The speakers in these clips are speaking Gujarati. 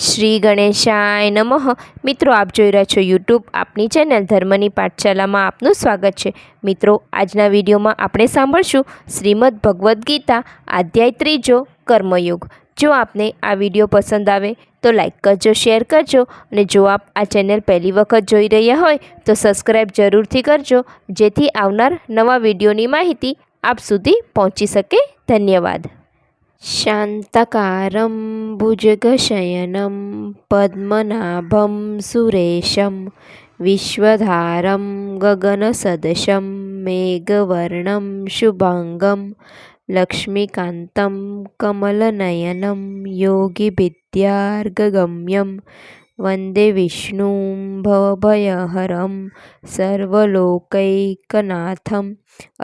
શ્રી ગણેશાય નમઃ. મિત્રો, આપ જોઈ રહ્યા છો યુટ્યુબ આપની ચેનલ ધર્મની પાઠશાલામાં આપનું સ્વાગત છે. મિત્રો, આજના વિડીયોમાં આપણે સાંભળશું શ્રીમદ ભગવદ્ ગીતા અધ્યાય 3 કર્મયોગ. જો આપને આ વિડીયો પસંદ આવે તો લાઈક કરજો, શેર કરજો અને જો આપ આ ચેનલ પહેલી વખત જોઈ રહ્યા હોય તો સબસ્ક્રાઈબ જરૂરથી કરજો, જેથી આવનાર નવા વિડીયોની માહિતી આપ સુધી પહોંચી શકે. ધન્યવાદ. શાંતકારં ભુજગશયनं પદ્મનાભં સુરેશં વિશ્વધારં ગગનસદૃશં મેઘવર્ણં શુભાંગં લક્ષ્મીકાન્तं કમલનયनं યોગીવિદ્યાર્ગગમ્યં વંદે વિષ્ણું ભવભયહરં સર્વલોકૈકનાથમ.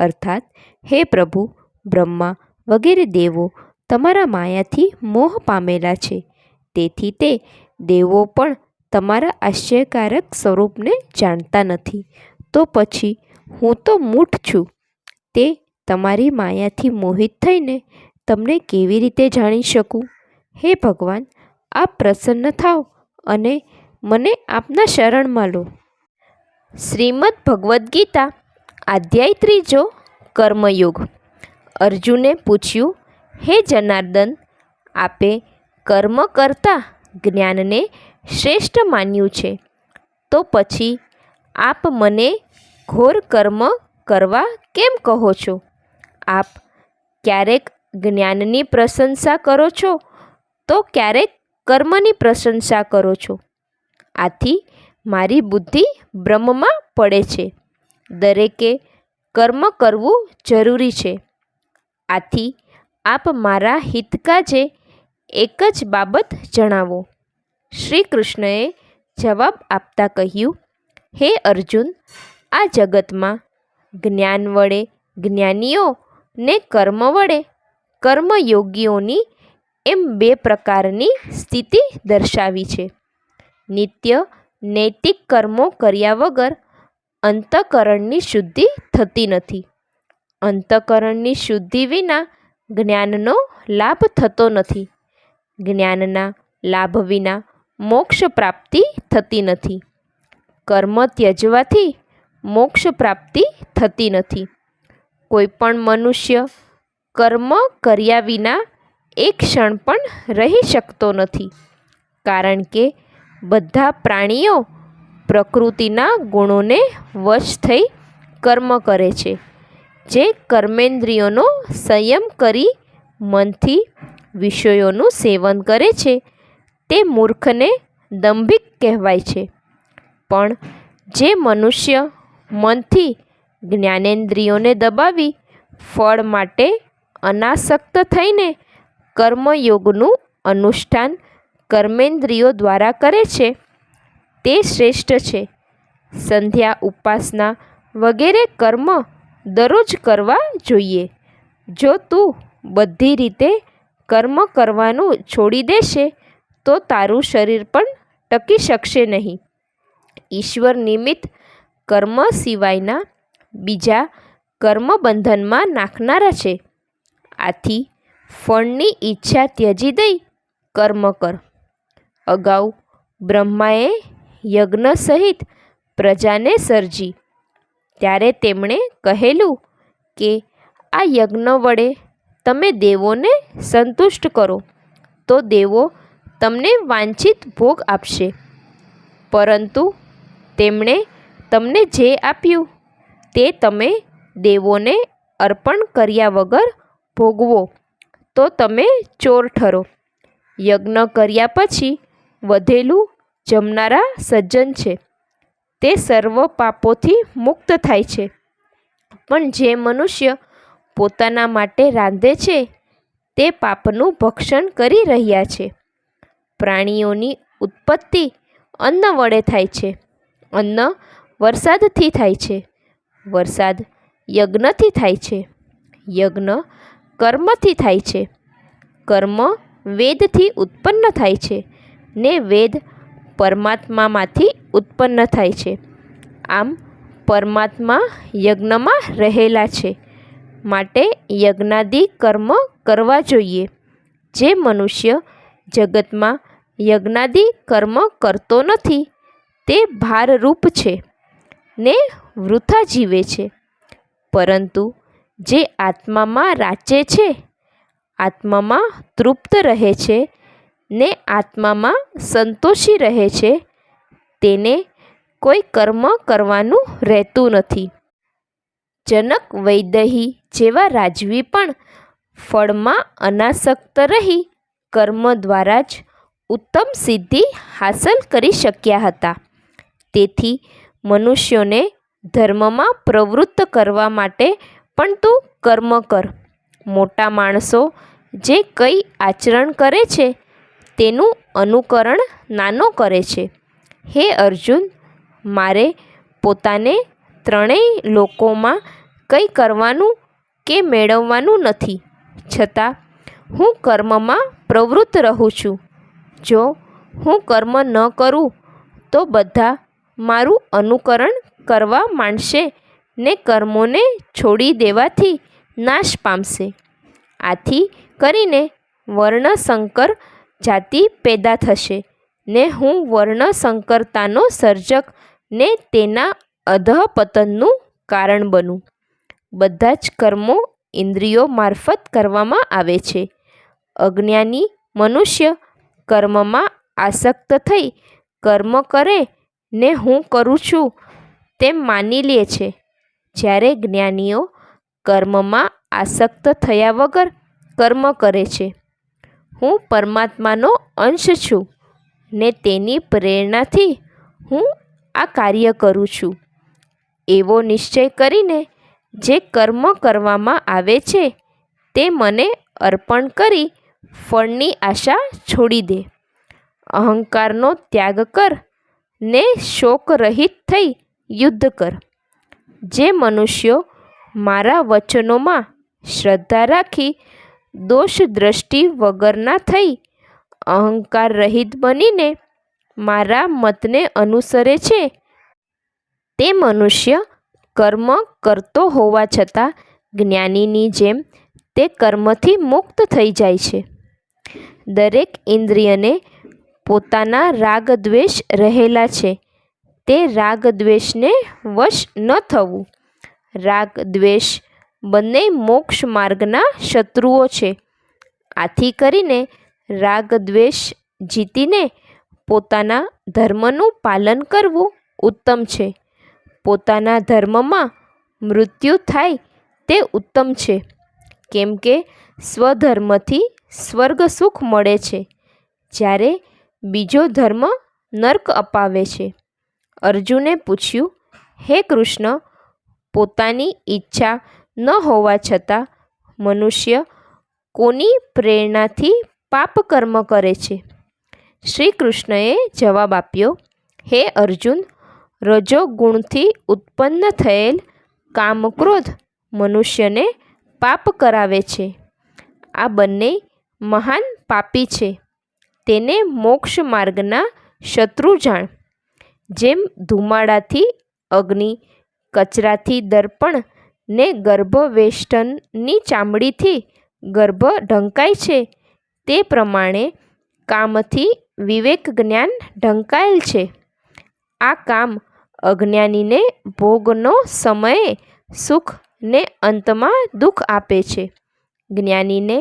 અર્થાત, હે પ્રભુ, બ્રહ્મા વગેરે દેવો તમારા માયાથી મોહ પામેલા છે, તેથી તે દેવો પણ તમારા આશ્ચર્યકારક સ્વરૂપને જાણતા નથી. તો પછી હું તો મૂઢ છું, તે તમારી માયાથી મોહિત થઈને તમને કેવી રીતે જાણી શકું? હે ભગવાન, આપ પ્રસન્ન થાઓ અને મને આપના શરણમાં લો. શ્રીમદ ભગવદ્ ગીતા અધ્યાય 3 કર્મયોગ. અર્જુને પૂછ્યું, હે જનાર્દન, આપે કર્મ કરતાં જ્ઞાનને શ્રેષ્ઠ માન્યું છે, તો પછી આપ મને ઘોર કર્મ કરવા કેમ કહો છો? આપ ક્યારેક જ્ઞાનની પ્રશંસા કરો છો તો ક્યારેક કર્મની પ્રશંસા કરો છો. આથી મારી બુદ્ધિ ભ્રમમાં પડે છે. દરેકે કર્મ કરવું જરૂરી છે. આથી આપ મારા હિતકાજે એક જ બાબત જણાવો. શ્રી કૃષ્ણએ જવાબ આપતા કહ્યું, હે અર્જુન, આ જગતમાં જ્ઞાન વડે જ્ઞાનીઓ ને કર્મ વડે કર્મયોગીઓની એમ 2 પ્રકારની સ્થિતિ દર્શાવી છે. નિત્ય નૈતિક કર્મો કર્યા વગર અંતઃકરણની શુદ્ધિ થતી નથી. અંતઃકરણની શુદ્ધિ વિના જ્ઞાનનો લાભ થતો નથી. જ્ઞાનના લાભ વિના મોક્ષ પ્રાપ્તિ થતી નથી. કર્મ ત્યજવાથી મોક્ષ પ્રાપ્તિ થતી નથી. કોઈ પણ મનુષ્ય કર્મ કર્યા વિના એક ક્ષણ પણ રહી શકતો નથી, કારણ કે બધા પ્રાણીઓ પ્રકૃતિના ગુણોને વશ થઈ કર્મ કરે છે. જે કર્મેન્દ્રિયોનો સંયમ કરી મનથી વિષયોનું સેવન કરે છે, તે મૂર્ખને દંભિક કહેવાય છે. પણ જે મનુષ્ય મનથી જ્ઞાનેન્દ્રિયોને દબાવી ફળ માટે અનાસક્ત થઈને કર્મયોગનું અનુષ્ઠાન કર્મેન્દ્રિયો દ્વારા કરે છે, તે શ્રેષ્ઠ છે. સંધ્યા, ઉપાસના વગેરે કર્મ દરરોજ કરવા જોઈએ. જો તું બધી રીતે કર્મ કરવાનું છોડી દેશે તો તારું શરીર પણ ટકી શકશે નહીં. ઈશ્વર નિમિત્ત કર્મ સિવાયના બીજા કર્મ બંધનમાં નાખનારા છે. આથી ફળની ઈચ્છા ત્યજી દઈ કર્મ કર. અગાઉ બ્રહ્માએ યજ્ઞ સહિત પ્રજાને સર્જી, ત્યારે તેમણે કહેલું કે આ યજ્ઞ વડે તમે દેવોને સંતુષ્ટ કરો તો દેવો તમને વાંછિત ભોગ આપશે. પરંતુ તેમણે તમને જે આપ્યું તે તમે દેવોને અર્પણ કર્યા વગર ભોગવો તો તમે ચોર ઠરો. યજ્ઞ કર્યા પછી વધેલું જમનારા સજ્જન છે, તે સર્વ પાપોથી મુક્ત થાય છે. પણ જે મનુષ્ય પોતાના માટે રાંધે છે, તે પાપનું ભક્ષણ કરી રહ્યા છે. પ્રાણીઓની ઉત્પત્તિ અન્ન વડે થાય છે. અન્ન વરસાદથી થાય છે. વરસાદ યજ્ઞથી થાય છે. યજ્ઞ કર્મથી થાય છે. કર્મ વેદથી ઉત્પન્ન થાય છે ને વેદ પરમાત્મામાંથી ઉત્પન્ન થાય છે. આમ પરમાત્મા યજ્ઞમાં રહેલા છે, માટે યજ્ઞાદિ કર્મ કરવા જોઈએ. જે મનુષ્ય જગતમાં યજ્ઞાદિ કર્મ કરતો નથી તે ભારરૂપ છે ને વૃથા જીવે છે, પરંતુ જે આત્મામાં રાચે છે, આત્મામાં તૃપ્ત રહે છે ને આત્મામાં સંતોષી રહે છે, તેને કોઈ કર્મ કરવાનું રહેતું નથી. જનક વૈદેહી જેવા રાજવી પણ ફળમાં અનાસક્ત રહી કર્મ દ્વારા જ ઉત્તમ સિદ્ધિ હાંસલ કરી શક્યા હતા. તેથી મનુષ્યોને ધર્મમાં પ્રવૃત્ત કરવા માટે પણ તું કર્મ કર. મોટા માણસો જે કંઈ આચરણ કરે છે તેનું અનુકરણ નાનો કરે છે. હે અર્જુન, મારે પોતાને ત્રણેય લોકોમાં કંઈ કરવાનું કે મેળવવાનું નથી, છતાં હું કર્મમાં પ્રવૃત્ત રહું છું. જો હું કર્મ ન કરું તો બધા મારું અનુકરણ કરવા માંડશે ને કર્મોને છોડી દેવાથી નાશ પામશે. આથી કરીને વર્ણસંકર જાતિ પેદા થશે ને હું વર્ણસંકરતાનો સર્જક ને તેના અધઃપતનનું કારણ બનું. બધા જ કર્મો ઇન્દ્રિયો મારફત કરવામાં આવે છે. અજ્ઞાની મનુષ્ય કર્મમાં આસક્ત થઈ કર્મ કરે ને હું કરું છું તેમ માની લે છે, જ્યારે જ્ઞાનીઓ કર્મમાં આસક્ત થયા વગર કર્મ કરે છે. હું પરમાત્માનો અંશ છું ને તેની પ્રેરણાથી હું આ કાર્ય કરું છું. એવો નિશ્ચય કરીને જે કર્મ કરવામાં આવે છે તે મને અર્પણ કરી ફળની આશા છોડી દે. અહંકારનો ત્યાગ કર ને શોક રહિત થઈ યુદ્ધ કર. જે મનુષ્યો મારા વચનોમાં શ્રદ્ધા રાખી દોષ દ્રષ્ટિ વગરના થઈ અહંકાર રહિત બનીને મારા મતને અનુસરે છે, તે મનુષ્ય કર્મ કરતો હોવા છતાં જ્ઞાનીની જેમ તે કર્મથી મુક્ત થઈ જાય છે. દરેક ઇન્દ્રિયને પોતાના રાગ દ્વેષ રહેલા છે, તે રાગ દ્વેષને વશ ન થવું. રાગ દ્વેષ બંને મોક્ષ માર્ગના શત્રુઓ છે. આથી કરીને રાગ દ્વેષ જીતીને પોતાના ધર્મનું પાલન કરવું ઉત્તમ છે. પોતાના ધર્મમાં મૃત્યુ થાય તે ઉત્તમ છે, કેમ કે સ્વધર્મથી સ્વર્ગ સુખ મળે છે, જ્યારે બીજો ધર્મ નર્ક અપાવે છે. અર્જુને પૂછ્યું, હે કૃષ્ણ, પોતાની ઈચ્છા ન હોવા છતાં મનુષ્ય કોની પ્રેરણાથી પાપ કર્મ કરે છે? શ્રી કૃષ્ણએ જવાબ આપ્યો, હે અર્જુન, રજોગુણથી ઉત્પન્ન થયેલ કામ ક્રોધ મનુષ્યને પાપ કરાવે છે. આ બંને મહાન પાપી છે. તેને મોક્ષ માર્ગના શત્રુ જાણ. જેમ ધુમાડાથી અગ્નિ, કચરાથી દર્પણ ને ગર્ભવેષ્ટનની ચામડીથી ગર્ભ ઢંકાય છે, તે પ્રમાણે કામથી વિવેક જ્ઞાન ઢંકાયેલ છે. આ કામ અજ્ઞાનીને ભોગનો સમયે સુખ ને અંતમાં દુઃખ આપે છે. જ્ઞાનીને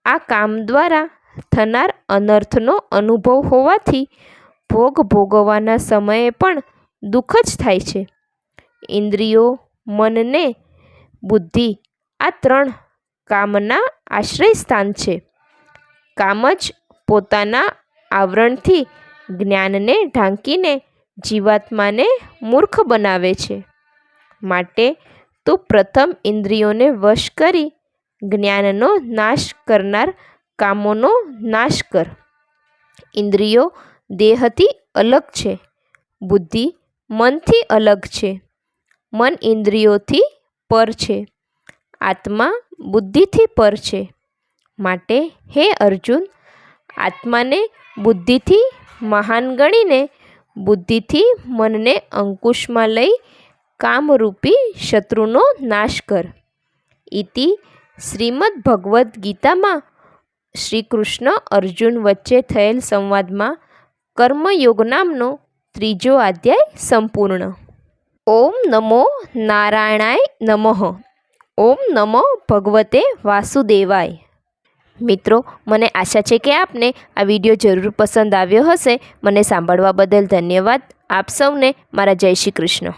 આ કામ દ્વારા થનાર અનર્થનો અનુભવ હોવાથી ભોગ ભોગવવાના સમયે પણ દુઃખ જ થાય છે. ઇન્દ્રિયો, મન ને બુદ્ધિ આ ત્રણ કામના આશ્રય સ્થાન છે. કામ જ પોતાના આવરણથી જ્ઞાનને ઢાંકીને જીવાત્માને મૂર્ખ બનાવે છે. માટે તું પ્રથમ ઇન્દ્રિયોને વશ કરી જ્ઞાનનો નાશ કરનાર કામોનો નાશ કર. ઇન્દ્રિયો દેહથી અલગ છે, બુદ્ધિ મનથી અલગ છે, મન ઇન્દ્રિયોથી પર છે, આત્મા બુદ્ધિથી પર છે. માટે હે અર્જુન, આત્માને બુદ્ધિથી મહાન ગણીને બુદ્ધિથી મનને અંકુશમાં લઈ કામરૂપી શત્રુનો નાશ કર. ઇતિ શ્રીમદ્ ભગવદ્ ગીતામાં શ્રી કૃષ્ણ અર્જુન વચ્ચે થયેલ સંવાદમાં કર્મયોગ નામનો ત્રીજો અધ્યાય સંપૂર્ણ. ઓમ નમો નારાયણાય નમઃ. ઓમ નમો ભગવતે વાસુદેવાય. મિત્રો, મને આશા છે કે આપને આ વિડીયો જરૂર પસંદ આવ્યો હશે. મને સાંભળવા બદલ ધન્યવાદ. આપ સૌને મારા જય શ્રી કૃષ્ણ.